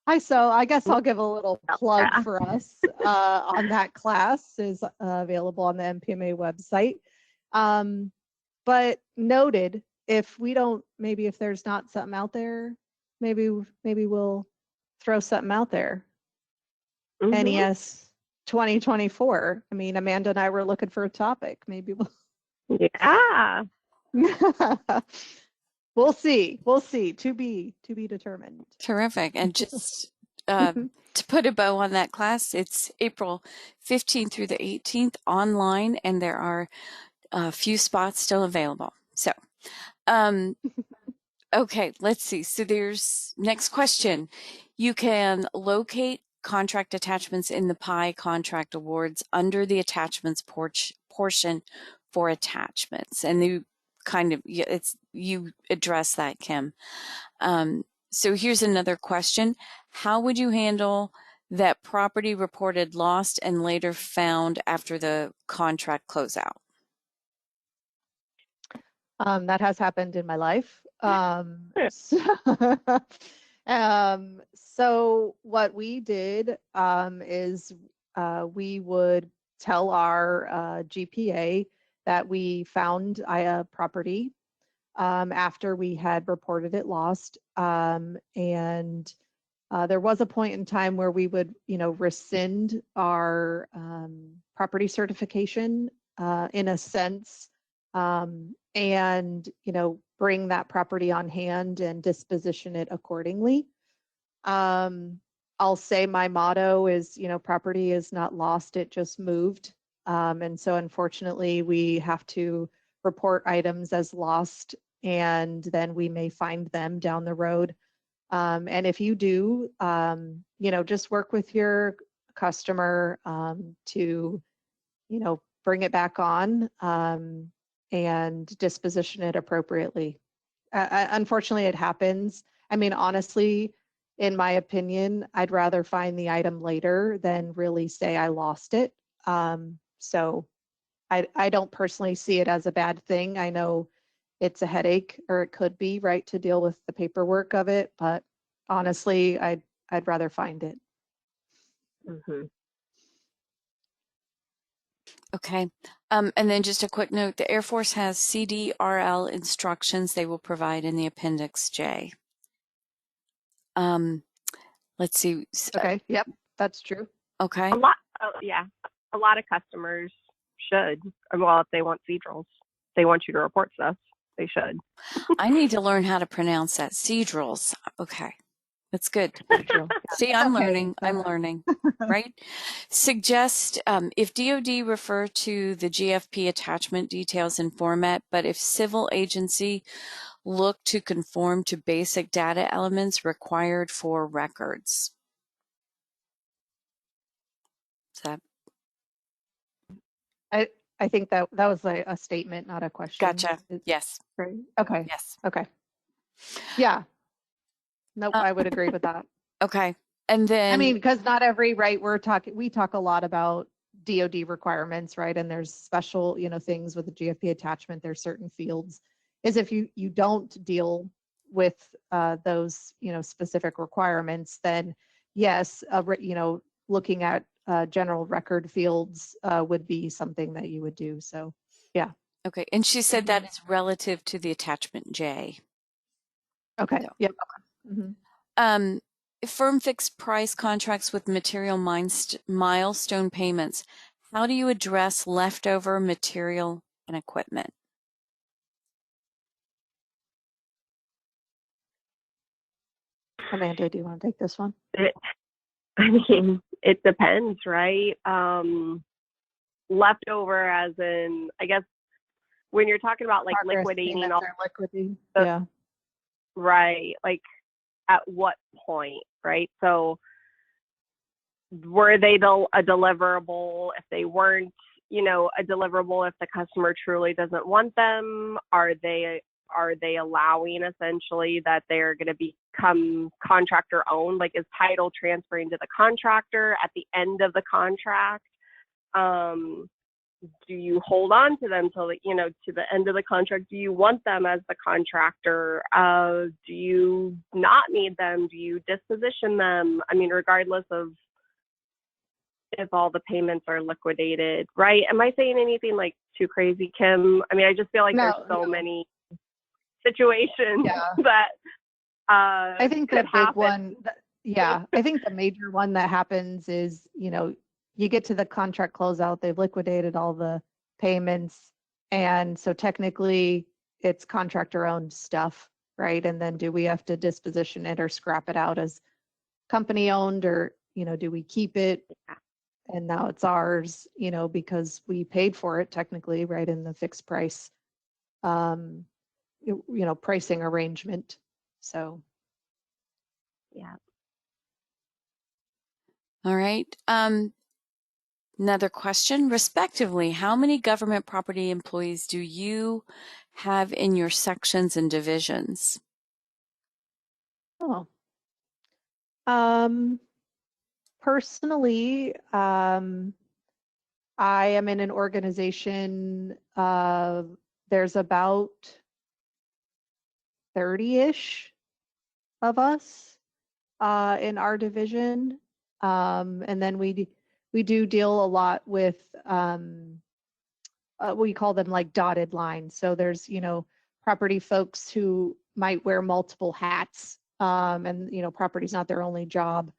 Speaker 3: Hi, so I guess I'll give a little plug for us on that class. Is available on the MPMA website. But noted, if we don't, maybe if there's not something out there, maybe we'll throw something out there. NES 2024. I mean, Amanda and I were looking for a topic. Maybe
Speaker 4: Yeah.
Speaker 3: we'll see. We'll see. To be determined.
Speaker 2: Terrific. And just to put a bow on that class, it's April 15th through the 18th online, and there are a few spots still available. So, okay, let's see. So there's next question. You can locate contract attachments in the PI contract awards under the attachments portion for attachments. And you kind of, you address that, Kim. So here's another question. How would you handle that property reported lost and later found after the contract closeout?
Speaker 3: That has happened in my life. So what we did is we would tell our GPA that we found a property after we had reported it lost. And there was a point in time where we would, rescind our property certification in a sense, and, bring that property on hand and disposition it accordingly. I'll say my motto is, property is not lost, it just moved. And so unfortunately, we have to report items as lost, and then we may find them down the road. And if you do, just work with your customer to, bring it back on and disposition it appropriately. Unfortunately, it happens. I mean, honestly, in my opinion, I'd rather find the item later than really say I lost it. So I don't personally see it as a bad thing. I know it's a headache, or it could be, right, to deal with the paperwork of it, but honestly, I'd rather find it.
Speaker 2: Okay. And then just a quick note, the Air Force has CDRL instructions they will provide in the Appendix J. Let's see.
Speaker 3: Okay, yep, that's true.
Speaker 2: Okay.
Speaker 4: A lot of customers should. Well, if they want Caedrals, they want you to report stuff, they should.
Speaker 2: I need to learn how to pronounce that. Caedrals. Okay. That's good. See, I'm learning. I'm learning, right? Suggest if DoD refer to the GFP attachment details and format, but if civil agency look to conform to basic data elements required for records. Is that?
Speaker 3: I think that was a statement, not a question.
Speaker 2: Gotcha. Yes.
Speaker 3: Right. Okay.
Speaker 2: Yes.
Speaker 3: Okay. Yeah. Nope, I would agree with that.
Speaker 2: Okay. And then
Speaker 3: I mean, because not every, right, we talk a lot about DoD requirements, right? And there's special, things with the GFP attachment. There's certain fields. Is if you don't deal with those, specific requirements, then yes, looking at general record fields would be something that you would do. So, yeah.
Speaker 2: Okay. And she said that is relative to the attachment J.
Speaker 3: Okay.
Speaker 2: So.
Speaker 3: Yep. Mm-hmm.
Speaker 2: Firm fixed price contracts with material milestone payments. How do you address leftover material and equipment?
Speaker 3: Amanda, do you want to take this one?
Speaker 4: It depends, right? Leftover as in, I guess, when you're talking about like liquidating all,
Speaker 3: yeah.
Speaker 4: Right, like at what point, right? So were they a deliverable? If they weren't, a deliverable, if the customer truly doesn't want them, are they allowing essentially that they're going to become contractor owned? Like, is title transferring to the contractor at the end of the contract? Do you hold on to them till to the end of the contract? Do you want them as the contractor? Do you not need them? Do you disposition them? I mean, regardless of if all the payments are liquidated, right? Am I saying anything like too crazy, Kim? I mean, I just feel like there's so many situations that
Speaker 3: I think the big one. Yeah, I think the major one that happens is, you get to the contract closeout, they've liquidated all the payments. And so technically it's contractor owned stuff, right? And then do we have to disposition it or scrap it out as company owned, or, do we keep it? And now it's ours, because we paid for it technically, right, in the fixed price, um, pricing arrangement. So.
Speaker 4: Yeah.
Speaker 2: All right. Another question, respectively, how many government property employees do you have in your sections and divisions?
Speaker 3: Oh. Personally, I am in an organization, there's about 30-ish of us in our division. And then we do deal a lot with, we call them like dotted lines. So there's, property folks who might wear multiple hats, and, property's not their only job,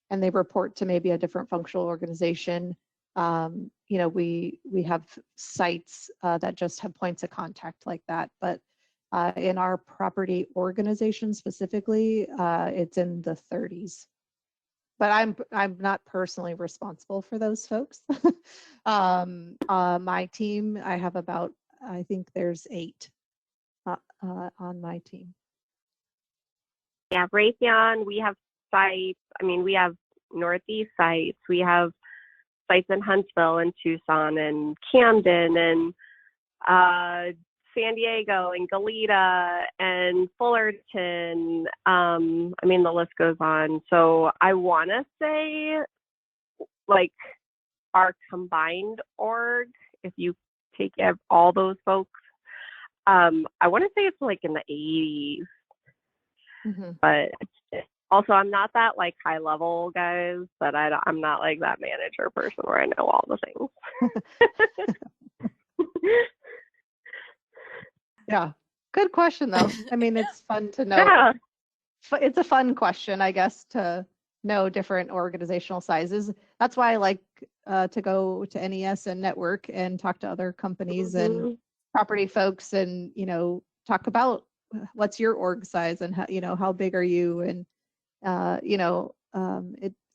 Speaker 3: and they report to maybe a different functional organization. We have sites that just have points of contact like that. But in our property organization specifically, it's in the 30s. But I'm not personally responsible for those folks. My team, I have about, I think there's 8 on my team.
Speaker 4: Yeah, Raytheon, we have sites. I mean, we have Northeast sites. We have sites in Huntsville and Tucson and Camden and San Diego and Goleta and Fullerton. I mean, the list goes on. So I want to say, like, our combined org, if you take all those folks, I want to say it's like in the 80s.
Speaker 3: Mm-hmm.
Speaker 4: But also, I'm not that like high level, guys. But I'm not like that manager person where I know all the things.
Speaker 3: Yeah, good question though. I mean, it's fun to know.
Speaker 4: Yeah.
Speaker 3: It's a fun question, I guess, to know different organizational sizes. That's why I like to go to NES and network and talk to other companies and property folks, and talk about what's your org size and how big are you, and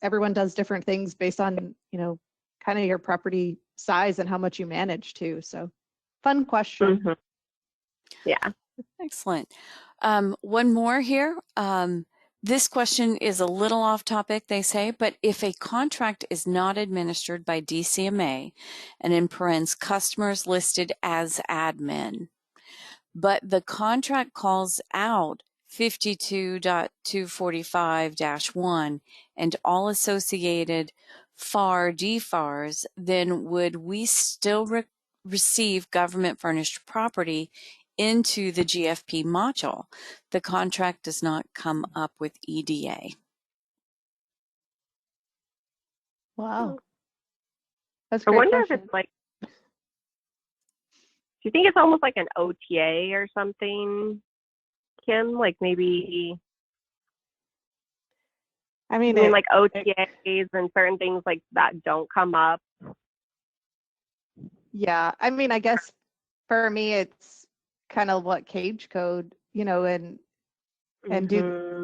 Speaker 3: everyone does different things based on kind of your property size and how much you manage too. So fun question.
Speaker 4: Mm-hmm. Yeah.
Speaker 2: Excellent. One more here. This question is a little off topic, they say, but if a contract is not administered by DCMA, and in parens, customers listed as admin, but the contract calls out 52.245-1 and all associated FAR DFARs, then would we still receive government furnished property into the GFP module? The contract does not come up with EDA.
Speaker 3: Wow. That's a
Speaker 4: I
Speaker 3: great
Speaker 4: wonder
Speaker 3: question.
Speaker 4: if it's like, do you think it's almost like an OTA or something, Kim? Like maybe,
Speaker 3: I mean,
Speaker 4: like OTAs and certain things like that don't come up.
Speaker 3: Yeah, I mean, I guess for me, it's kind of what cage code, and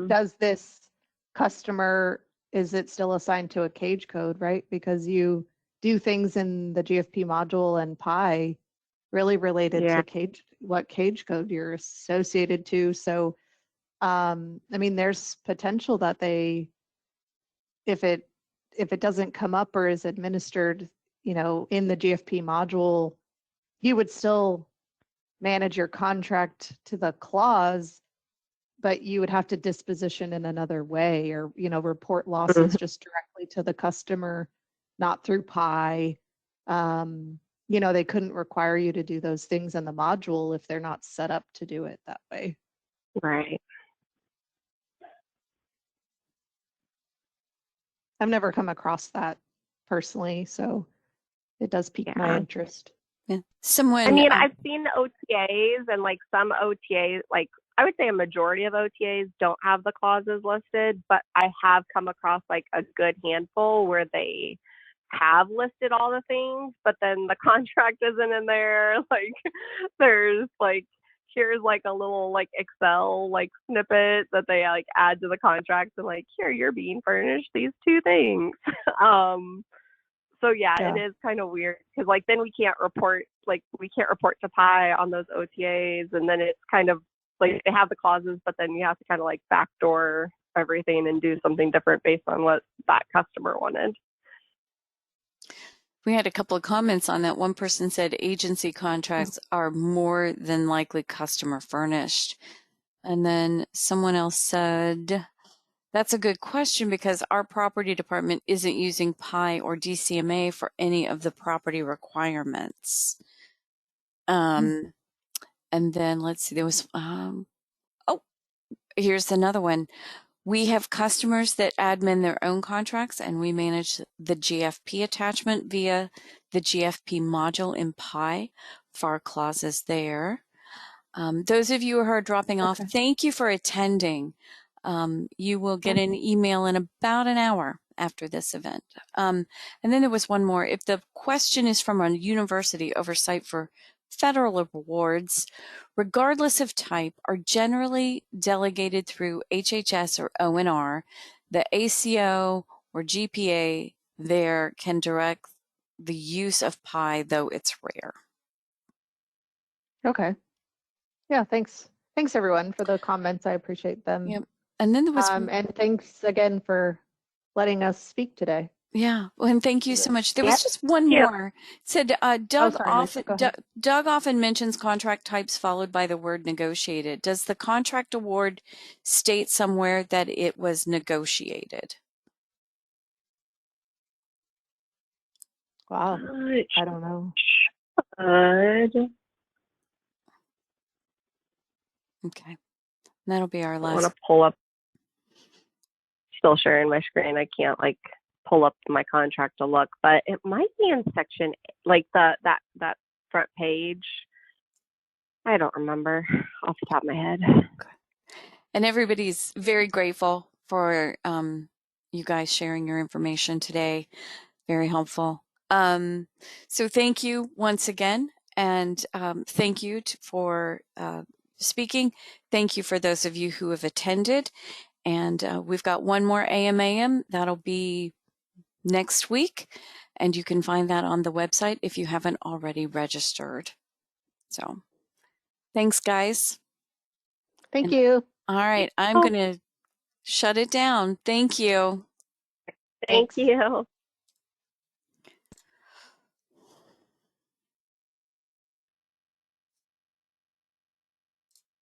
Speaker 3: does this customer, is it still assigned to a cage code, right? Because you do things in the GFP module and PI really related to what cage code you're associated to. So, I mean, there's potential that if it doesn't come up or is administered, in the GFP module, you would still manage your contract to the clause, but you would have to disposition in another way, or report losses just directly to the customer, not through PI. They couldn't require you to do those things in the module if they're not set up to do it that way.
Speaker 4: Right.
Speaker 3: I've never come across that personally, so it does pique my interest.
Speaker 2: Yeah.
Speaker 4: I
Speaker 2: Someone,
Speaker 4: mean, I've seen OTAs, and like some OTAs, like I would say a majority of OTAs don't have the clauses listed, but I have come across like a good handful where they have listed all the things, but then the contract isn't in there. Like there's like, here's like a little like Excel like snippet that they like add to the contract, and like, here, you're being furnished these two things. So yeah,
Speaker 3: Yeah.
Speaker 4: it is kind of weird because like then we can't report to PI on those OTAs, and then it's kind of like they have the clauses, but then you have to kind of like backdoor everything and do something different based on what that customer wanted.
Speaker 2: we had a couple of comments on that. One person said agency contracts are more than likely customer furnished. And then someone else said, that's a good question because our property department isn't using PI or DCMA for any of the property requirements. And then let's see, there was, here's another one. We have customers that admin their own contracts, and we manage the GFP attachment via the GFP module in PI for our clauses there. Those of you who are dropping off, thank you for attending. You will get an email in about an hour after this event. And then there was one more. If the question is from a university, oversight for federal awards, regardless of type, are generally delegated through HHS or ONR. The ACO or GPA there can direct the use of PI, though it's rare.
Speaker 3: Okay. Yeah, thanks. Thanks everyone for the comments. I appreciate them.
Speaker 2: Yep. And then there was
Speaker 3: and thanks again for letting us speak today.
Speaker 2: Yeah, well, and thank you so much. There was just one
Speaker 4: Yeah.
Speaker 2: more. It said Doug
Speaker 3: sorry, Lisa, go ahead.
Speaker 2: Doug often mentions contract types followed by the word negotiated. Does the contract award state somewhere that it was negotiated?
Speaker 3: Wow, I don't know.
Speaker 4: Good.
Speaker 2: Okay, that'll be our
Speaker 4: I
Speaker 2: last.
Speaker 4: want to pull up. Still sharing my screen. I can't like pull up my contract to look, but it might be in section like that front page. I don't remember off the top of my head.
Speaker 2: And everybody's very grateful for you guys sharing your information today. Very helpful. So thank you once again, and thank you for speaking. Thank you for those of you who have attended. And we've got one more AMAM. That'll be next week. And you can find that on the website if you haven't already registered. So thanks, guys.
Speaker 3: Thank you.
Speaker 2: All right. I'm going to shut it down. Thank you.
Speaker 4: Thank you.